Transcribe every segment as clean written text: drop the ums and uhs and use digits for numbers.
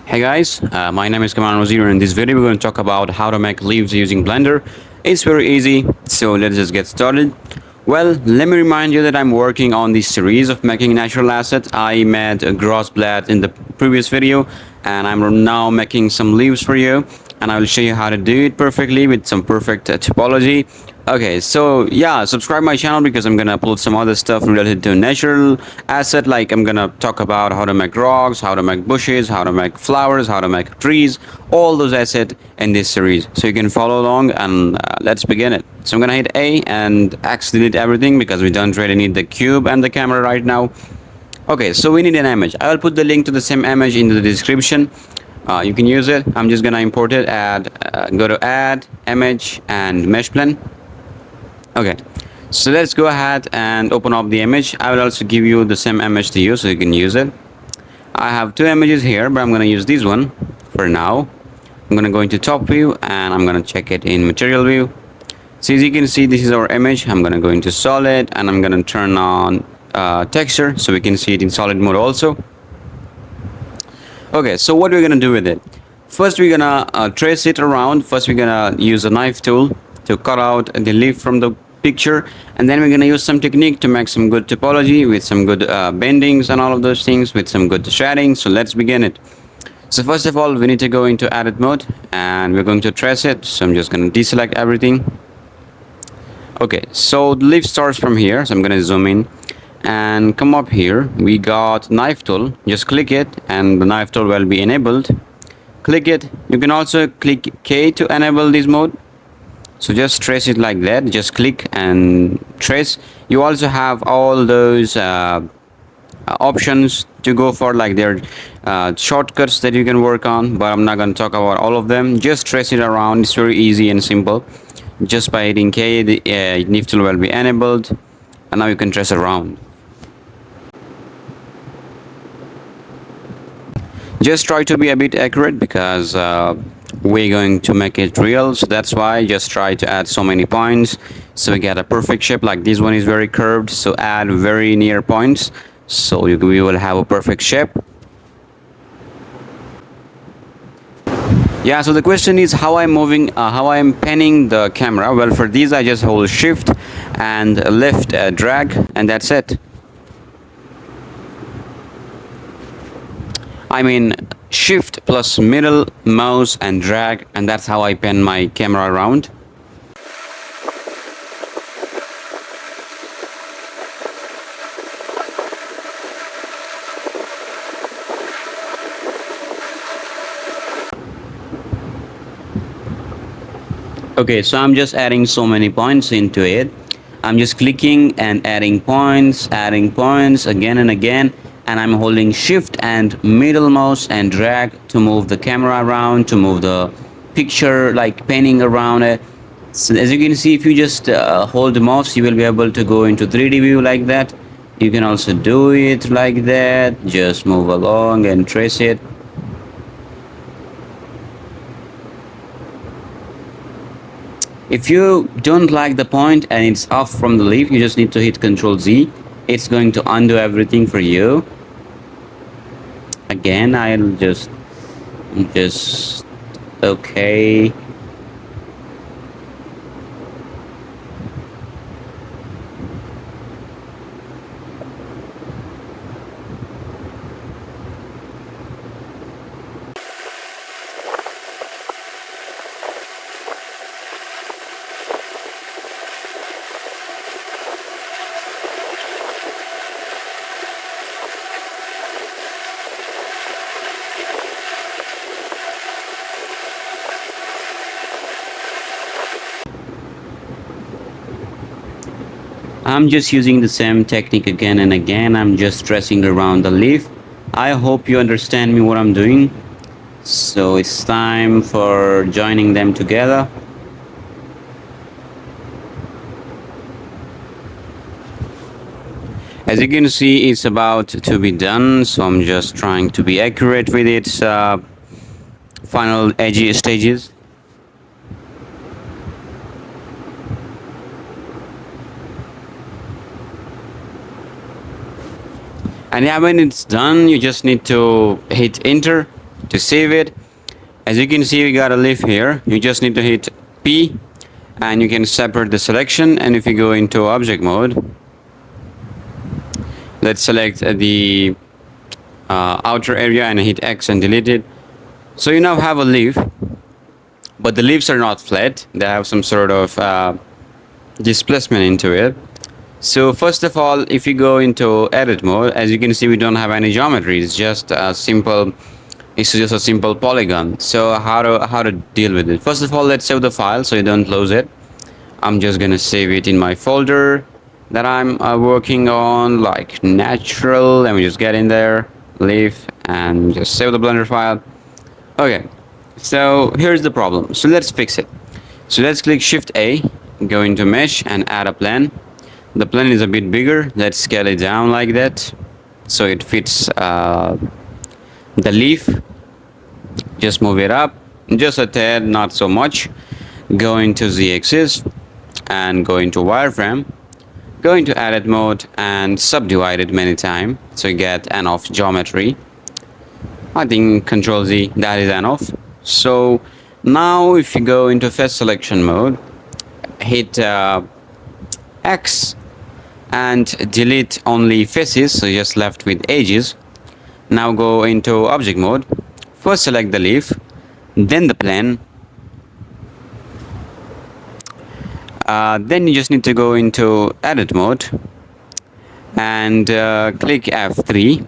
Hey guys, my name is Kamran Waziir, and in this video we're going to talk about how to make leaves using Blender. It's very easy, so let's just get started. Well, let me remind you that I'm working on this series of making natural assets. I made a grass blade in the previous video, and I'm now making some leaves for you, and I will show you how to do it perfectly with some perfect topology. Okay, so yeah, subscribe my channel because I'm gonna upload some other stuff related to natural asset. Like I'm gonna talk about how to make rocks, how to make bushes, how to make flowers, how to make trees, all those assets in this series. So you can follow along and let's begin it. So I'm gonna hit A and X delete everything because we don't really need the cube and the camera right now. Okay, so we need an image. I will put the link to the same image in the description. You can use it. I'm just gonna import it. Go to add image and mesh plane. Okay, so let's go ahead and open up the image. I will also give you the same image to use so you can use it. I have two images here, but I'm going to use this one for now. I'm going to go into top view and I'm going to check it in material view. So as you can see, this is our image. I'm going to go into solid and I'm going to turn on texture so we can see it in solid mode also. Okay, so what we're going to do with it? First, we're going to trace it around. First, we're going to use a knife tool to cut out the leaf from the picture, and then we're going to use some technique to make some good topology with some good bendings and all of those things with some good shading. So let's begin it. So first of all, we need to go into edit mode and we're going to trace it. So I'm just going to deselect everything. Okay, so the leaf starts from here, so I'm going to zoom in and come up here. We got knife tool. Just click it and the knife tool will be enabled. Click it. You can also click K to enable this mode. So just trace it like that. Just click and trace. You also have all those options to go for, like there are shortcuts that you can work on, but I'm not going to talk about all of them. Just trace it around. It's very easy and simple. Just by hitting K, the knife tool will be enabled, and now you can trace around. Just try to be a bit accurate because we're going to make it real, so that's why just try to add so many points so we get a perfect shape. Like this one is very curved, so add very near points so we will have a perfect shape. Yeah, so the question is how I'm panning the camera. Well, for these I just hold shift and left drag, and that's it. I mean shift plus middle mouse and drag, and that's how I pan my camera around. Okay, so I'm just adding so many points into it. I'm just clicking and adding points again and again, and I'm holding shift and middle mouse and drag to move the camera around, to move the picture, like panning around it. So as you can see, if you just hold the mouse, you will be able to go into 3D view like that. You can also do it like that. Just move along and trace it. If you don't like the point and it's off from the leaf, you just need to hit Ctrl Z. It's going to undo everything for you. Again, I'll just okay. I'm just using the same technique again and again. I'm just tracing around the leaf. I hope you understand me what I'm doing. So it's time for joining them together. As you can see, it's about to be done, so I'm just trying to be accurate with its final edgy stages. And yeah, when it's done, you just need to hit enter to save it. As you can see, we got a leaf here. You just need to hit P and you can separate the selection. And if you go into object mode, let's select the outer area and hit X and delete it. So you now have a leaf, but the leaves are not flat. They have some sort of displacement into it. So first of all, if you go into edit mode, as you can see, we don't have any geometry. It's just a simple polygon. So how to deal with it? First of all, let's save the file so you don't lose it. I'm just gonna save it in my folder that I'm working on, like natural. Let me just get in there, leaf, and just save the Blender file. Okay, so here's the problem. So let's fix it. So let's click Shift A, go into mesh and add a plane. The plane is a bit bigger. Let's scale it down like that so it fits the leaf. Just move it up just a tad, not so much. Go into Z axis and go into wireframe. Go into edit mode and subdivide it many times so you get enough geometry. I think Control Z, that is enough. So now if you go into face selection mode, hit X and delete only faces, so you're just left with edges. Now go into object mode. First select the leaf, then the plane. Then you just need to go into edit mode and click F3.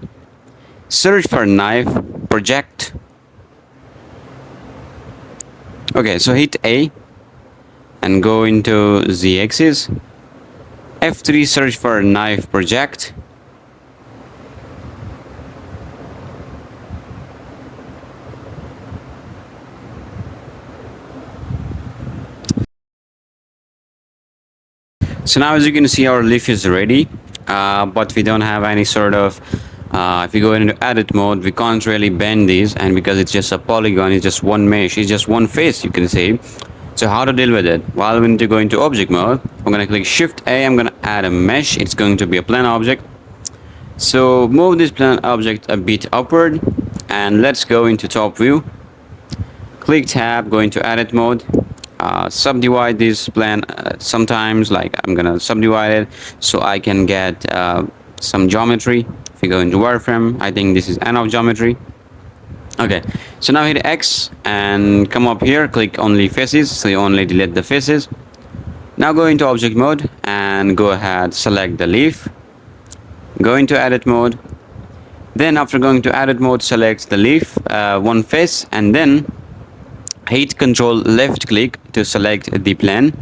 Search for knife project. Okay, so hit A and go into Z axis. F3, search for knife project. So now as you can see, our leaf is ready, but we don't have any sort of if you go into edit mode, we can't really bend these, and because it's just a polygon, it's just one mesh, it's just one face, you can say. So how to deal with it? Well, we need to go into object mode. I'm gonna click Shift A. I'm gonna add a mesh. It's going to be a plane object. So move this plane object a bit upward, and let's go into top view. Click tab, go into edit mode. Subdivide this plane sometimes, like I'm gonna subdivide it so I can get some geometry. If you go into wireframe, I think this is enough geometry. Okay, so now hit X and come up here, click only faces, so you only delete the faces. Now go into object mode and go ahead, select the leaf, go into edit mode. Then after going to edit mode, select the leaf, one face, and then hit Control left click to select the plane.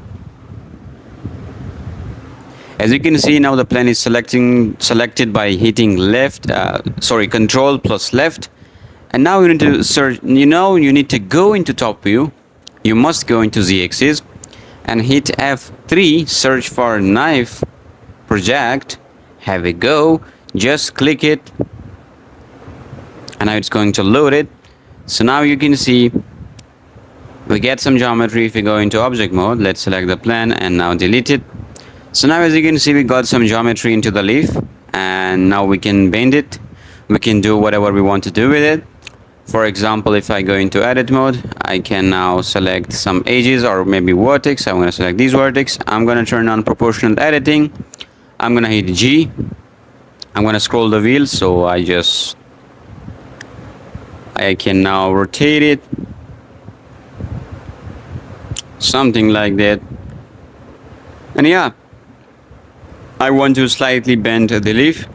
As you can see, now the plane is selected by hitting Control plus left. And now you need to search, you need to go into top view. You must go into Z axis and hit F3, search for knife project. Have a go, just click it, and now it's going to load it. So now you can see we get some geometry. If you go into object mode, let's select the plane and now delete it. So now as you can see, we got some geometry into the leaf, and now we can bend it. We can do whatever we want to do with it. For example, if I go into edit mode, I can now select some edges or maybe vertex. I'm going to select these vertex. I'm going to turn on proportional editing. I'm going to hit G. I'm going to scroll the wheel, so I can now rotate it, something like that. And yeah, I want to slightly bend the leaf.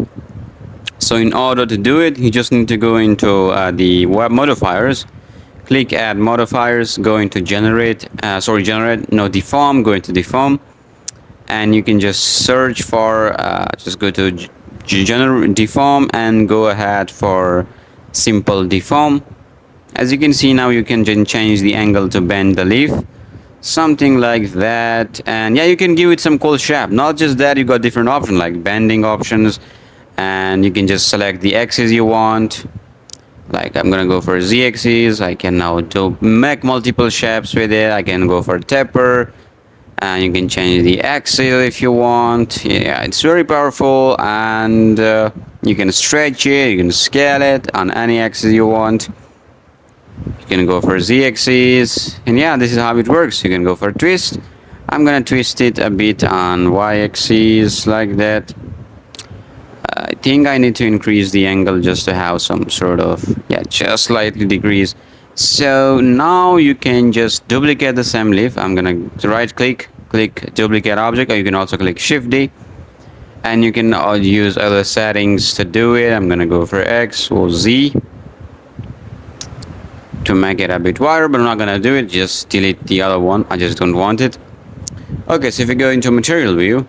So in order to do it, you just need to go into the web modifiers, click add modifiers, go into deform, go into deform, and you can just search for, just go to deform and go ahead for simple deform. As you can see, now you can change the angle to bend the leaf, something like that. And yeah, you can give it some cool shape. Not just that, you got different options like bending options, and you can just select the axis you want. Like I'm gonna go for Z axis. I can now make multiple shapes with it. I can go for taper, and you can change the axis if you want. Yeah, it's very powerful, and you can stretch it, you can scale it on any axis you want. You can go for Z axis, and yeah, this is how it works. You can go for twist. I'm gonna twist it a bit on Y axis like that. I think I need to increase the angle just to have some sort of, yeah, just slightly decrease. So now you can just duplicate the same leaf. I'm gonna right click duplicate object, or you can also click Shift D, and you can use other settings to do it. I'm gonna go for X or Z to make it a bit wider, but I'm not gonna do it. Just delete the other one, I just don't want it. Okay, so if you go into material view,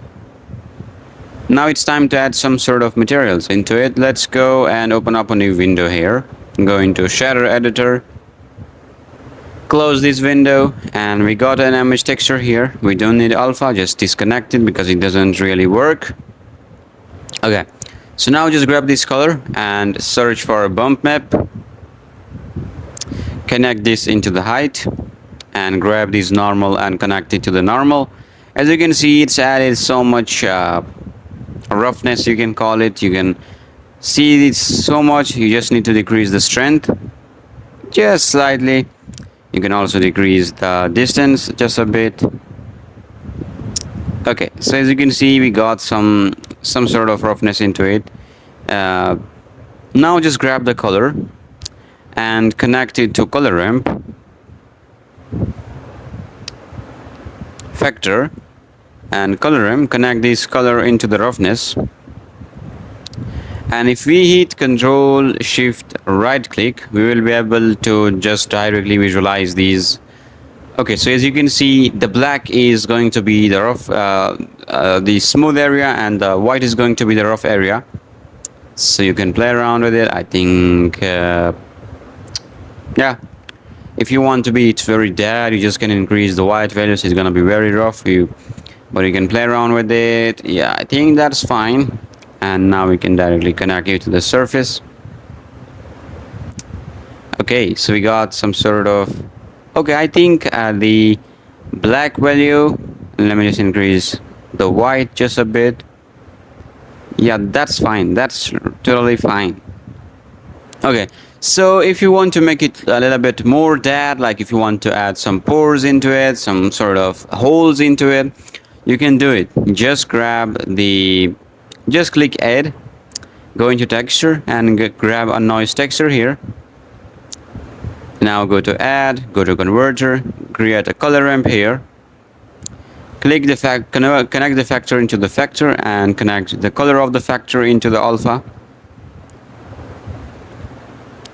now it's time to add some sort of materials into it. Let's go and open up a new window here. Go into shader editor, close this window, and we got an image texture here. We don't need alpha, just disconnect it because it doesn't really work. Okay, so now just grab this color and search for a bump map. Connect this into the height and grab this normal and connect it to the normal. As you can see, it's added so much roughness, you can call it. You can see it's so much. You just need to decrease the strength just slightly. You can also decrease the distance just a bit. Okay, so as you can see, we got some sort of roughness into it. Now just grab the color and connect it to color ramp, factor, and color ramp. Connect this color into the roughness, and if we hit Control Shift right click, we will be able to just directly visualize these. Okay, so as you can see, the black is going to be the rough, the smooth area, and the white is going to be the rough area. So you can play around with it. I think yeah, if you want to be it's very dead, you just can increase the white values. It's gonna be very rough, but you can play around with it. Yeah, I think that's fine. And now we can directly connect it to the surface. Okay, so we got some sort of, okay, I think the black value, let me just increase the white just a bit. Yeah, that's fine, that's totally fine. Okay, so if you want to make it a little bit more dead, like if you want to add some pores into it, some sort of holes into it, you can do it. Just click add, go into texture and grab a noise texture here. Now go to add, go to converter, create a color ramp here. Click the connect the factor into the factor and connect the color of the factor into the alpha.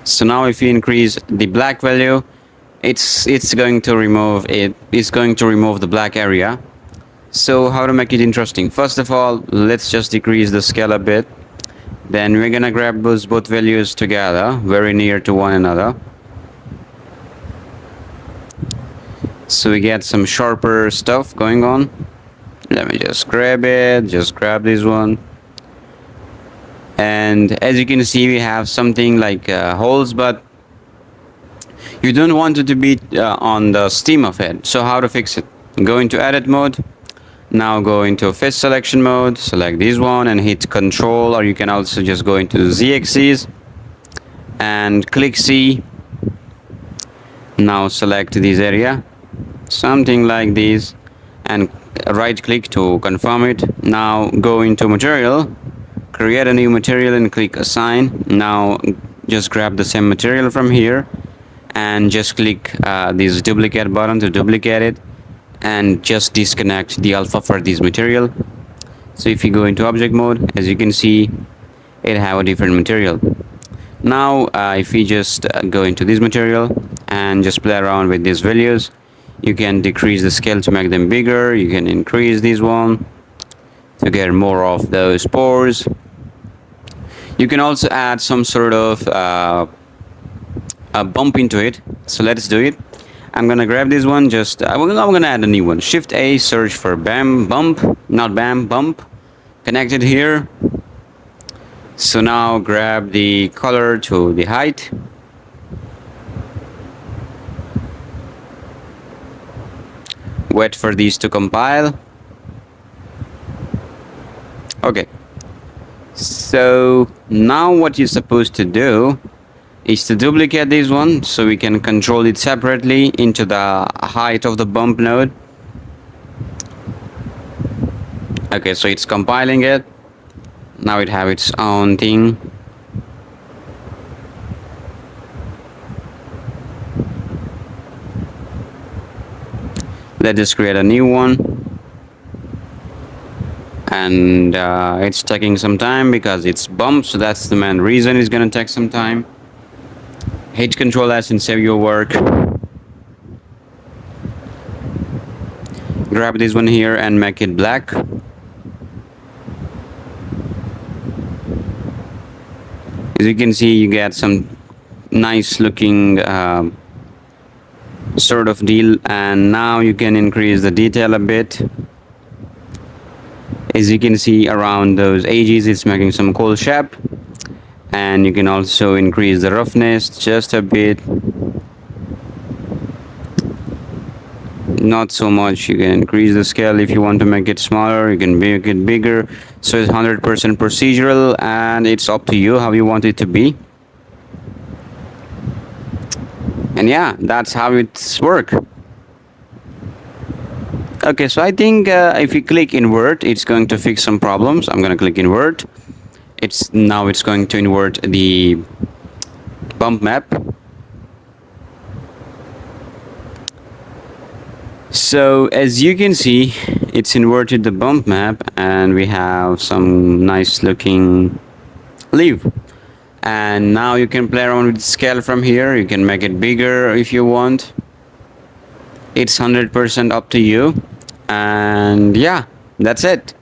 So now if you increase the black value, it's going to remove it. It's going to remove the black area. So how to make it interesting? First of all, let's just decrease the scale a bit. Then we're gonna grab those both values together, very near to one another. So we get some sharper stuff going on. Let me just grab it, just grab this one. And as you can see, we have something like holes, but you don't want it to be on the stem of it. So how to fix it? Go into edit mode. Now go into face selection mode, select this one and hit Control, or you can also just go into Z axis and click C. Now select this area, something like this, and right click to confirm it. Now go into material, create a new material and click assign. Now just grab the same material from here and just click this duplicate button to duplicate it, and just disconnect the alpha for this material. So if you go into object mode, as you can see, it have a different material. Now if we just go into this material and just play around with these values, you can decrease the scale to make them bigger. You can increase this one to get more of those pores. You can also add some sort of a bump into it. So let's do it. I'm gonna grab this one, I'm gonna add a new one. Shift A, search for bump, connect it here. So now grab the color to the height. Wait for these to compile. Okay. So now what you're supposed to do is to duplicate this one so we can control it separately into the height of the bump node. Okay, so it's compiling it. Now it have its own thing. Let's just create a new one. And it's taking some time because it's bumped, so that's the main reason it's gonna take some time. Hit Control S and save your work. Grab this one here and make it black. As you can see, you get some nice looking sort of deal, and now you can increase the detail a bit. As you can see around those edges, it's making some cool shape, and you can also increase the roughness just a bit, not so much. You can increase the scale if you want to make it smaller, you can make it bigger. So it's 100% procedural, and it's up to you how you want it to be. And yeah, that's how it's work. Okay, so I think if you click invert, it's going to fix some problems. I'm going to click invert. It's going to invert the bump map. So as you can see, it's inverted the bump map, and we have some nice looking leaf. And now you can play around with scale from here. You can make it bigger if you want. It's 100% up to you. And yeah, that's it.